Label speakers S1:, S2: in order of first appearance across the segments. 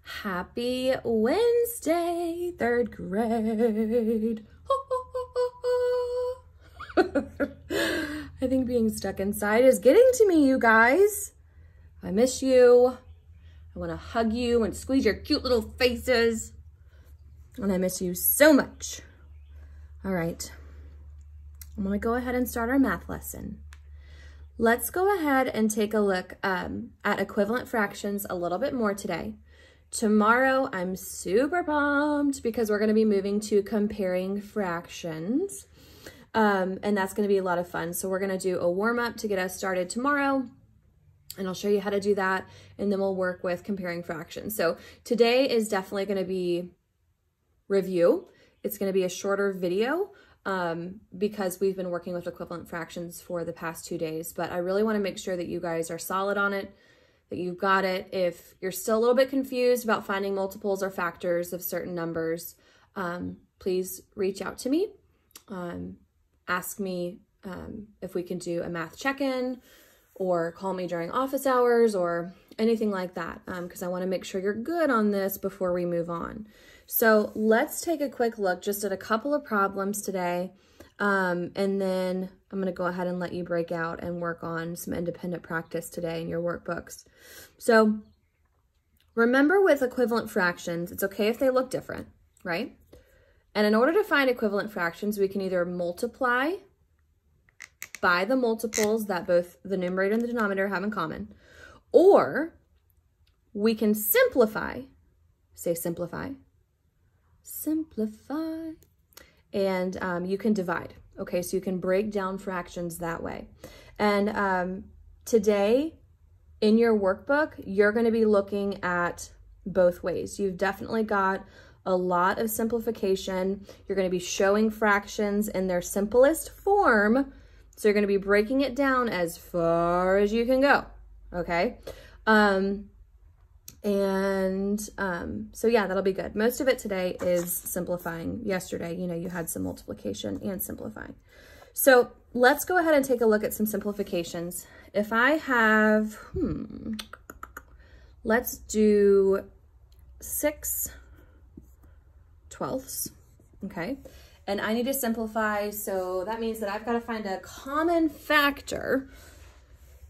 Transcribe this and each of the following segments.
S1: Happy Wednesday, third grade. I think being stuck inside is getting to me, you guys. I miss you. I want to hug you and squeeze your cute little faces. And I miss you so much. All right. I'm going to go ahead and start our math lesson. Let's go ahead and take a look at equivalent fractions a little bit more today. Tomorrow, I'm super pumped because we're going to be moving to comparing fractions. And that's going to be a lot of fun. So we're going to do a warm-up to get us started tomorrow. And I'll show you how to do that. And then we'll work with comparing fractions. So today is definitely going to be review. It's going to be a shorter video because we've been working with equivalent fractions for the past 2 days. But I really want to make sure that you guys are solid on it, that you've got it. If you're still a little bit confused about finding multiples or factors of certain numbers, please reach out to me. Ask me if we can do a math check-in, or call me during office hours or anything like that, because I want to make sure you're good on this before we move on. So let's take a quick look just at a couple of problems today, and then I'm going to go ahead and let you break out and work on some independent practice today in your workbooks. So remember, with equivalent fractions, it's okay if they look different, right? And in order to find equivalent fractions, we can either multiply by the multiples that both the numerator and the denominator have in common, or we can simplify, say simplify, simplify, and you can divide. Okay, so you can break down fractions that way. And today in your workbook, you're going to be looking at both ways. You've definitely got a lot of simplification. You're going to be showing fractions in their simplest form. So you're going to be breaking it down as far as you can go. Okay. So yeah, that'll be good. Most of it today is simplifying. Yesterday, you had some multiplication and simplifying. So let's go ahead and take a look at some simplifications. If I have, let's do 6/12, okay? And I need to simplify, so that means that I've got to find a common factor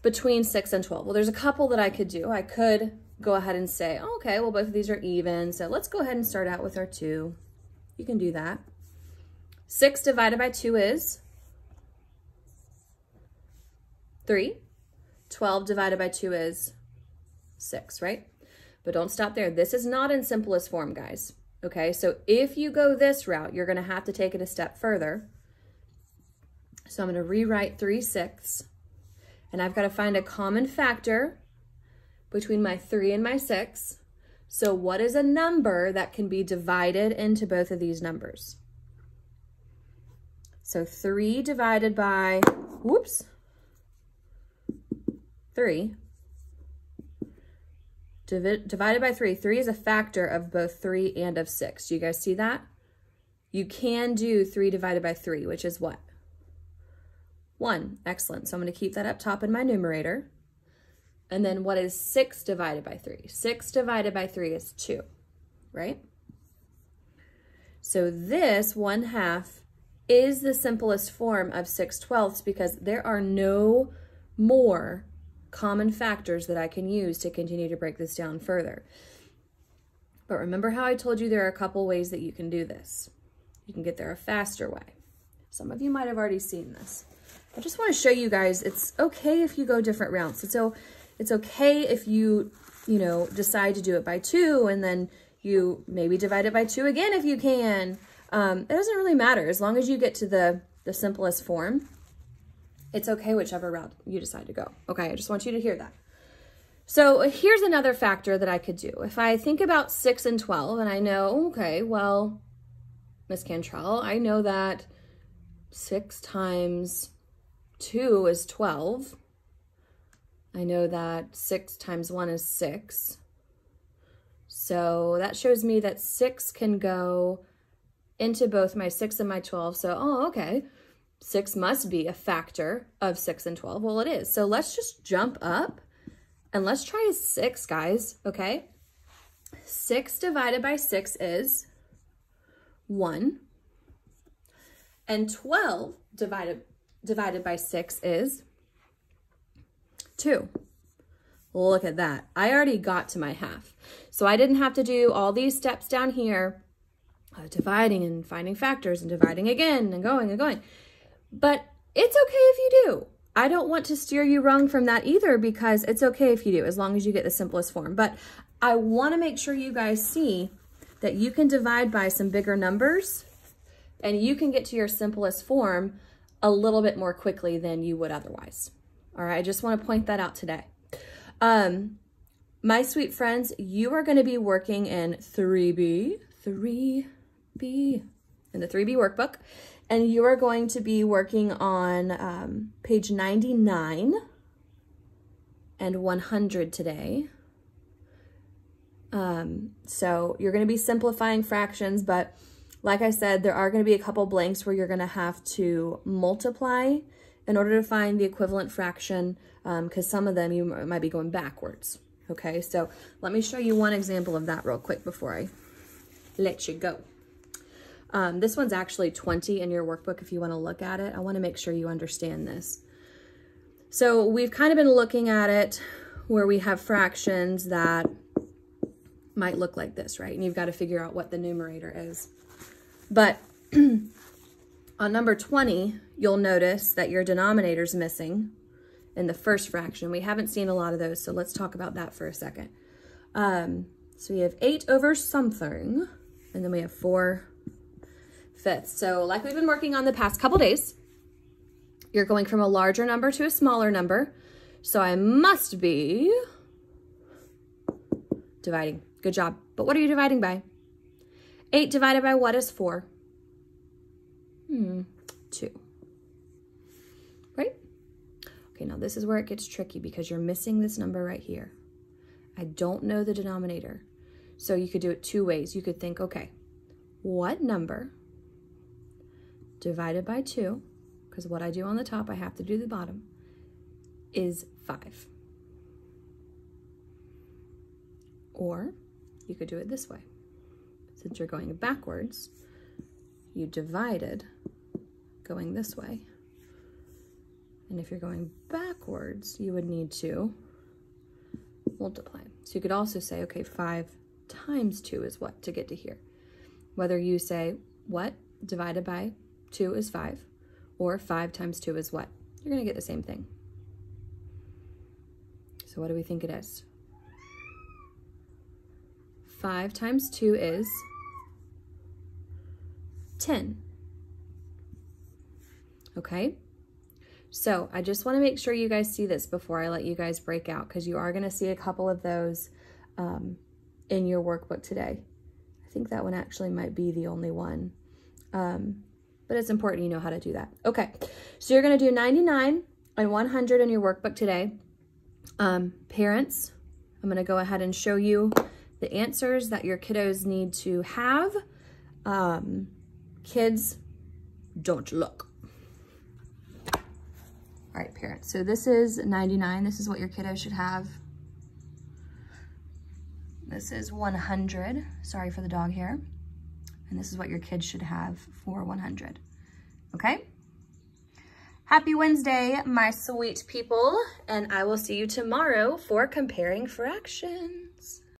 S1: between 6 and 12. Well, there's a couple that I could do. I could go ahead and say, oh, okay, well, both of these are even, so let's go ahead and start out with our 2. You can do that. 6 divided by 2 is 3. 12 divided by 2 is 6, right? But don't stop there. This is not in simplest form, guys. Okay, so if you go this route, you're going to have to take it a step further. So I'm going to rewrite 3/6, and I've got to find a common factor between my 3 and my 6. So what is a number that can be divided into both of these numbers? So 3 divided by, 3. Divided by 3. 3 is a factor of both 3 and of 6. Do you guys see that? You can do 3 divided by 3, which is what? 1. Excellent. So I'm going to keep that up top in my numerator. And then what is 6 divided by 3? 6 divided by 3 is 2, right? So this 1/2 is the simplest form of 6/12 because there are no more common factors that I can use to continue to break this down further. But remember how I told you there are a couple ways that you can do this. You can get there a faster way. Some of you might have already seen this. I just want to show you guys it's okay if you go different routes. It's okay if you decide to do it by 2 and then you maybe divide it by 2 again if you can. It doesn't really matter as long as you get to the simplest form. It's okay whichever route you decide to go. Okay, I just want you to hear that. So here's another factor that I could do. If I think about 6 and 12 and I know, okay, well, Miss Cantrell, I know that 6 times 2 is 12. I know that 6 times 1 is 6. So that shows me that 6 can go into both my 6 and my 12. So, oh, okay. 6 must be a factor of 6 and 12. Well, it is. So let's just jump up and let's try a 6, guys, okay? 6 divided by 6 is 1. And 12 divided by 6 is 2. Look at that. I already got to my half. So I didn't have to do all these steps down here, dividing and finding factors and dividing again and going and going. But it's okay if you do. I don't want to steer you wrong from that either, because it's okay if you do, as long as you get the simplest form. But I want to make sure you guys see that you can divide by some bigger numbers and you can get to your simplest form a little bit more quickly than you would otherwise. All right, I just want to point that out today. My sweet friends, you are going to be working in 3B, in the 3B workbook, and you are going to be working on page 99 and 100 today. So you're going to be simplifying fractions, but like I said, there are going to be a couple blanks where you're going to have to multiply in order to find the equivalent fraction, because some of them you might be going backwards. Okay, so let me show you one example of that real quick before I let you go. This one's actually 20 in your workbook if you want to look at it. I want to make sure you understand this. So we've kind of been looking at it where we have fractions that might look like this, right? And you've got to figure out what the numerator is. But on number 20, you'll notice that your denominator's missing in the first fraction. We haven't seen a lot of those, so let's talk about that for a second. So we have 8 over something, and then we have 4/5. So like we've been working on the past couple days, you're going from a larger number to a smaller number. So I must be dividing. Good job. But what are you dividing by? 8 divided by what is 4? 2. Right? Okay, now this is where it gets tricky because you're missing this number right here. I don't know the denominator. So you could do it 2 ways. You could think, okay, what number divided by 2, because what I do on the top, I have to do the bottom, is 5. Or you could do it this way. Since you're going backwards, you divided going this way. And if you're going backwards, you would need to multiply. So you could also say, okay, 5 times 2 is what to get to here. Whether you say what divided by 2 is 5, or 5 times 2 is what, you're going to get the same thing. So what do we think it is? 5 times 2 is 10. Okay? So I just want to make sure you guys see this before I let you guys break out, because you are going to see a couple of those in your workbook today. I think that one actually might be the only one. But it's important you know how to do that. Okay, so you're going to do 99 and 100 in your workbook today. Parents, I'm going to go ahead and show you the answers that your kiddos need to have. Kids, don't look. All right, parents, so this is 99. This is what your kiddos should have. This is 100. Sorry for the dog here. And this is what your kids should have for 100. Okay? Happy Wednesday, my sweet people, and I will see you tomorrow for comparing fractions.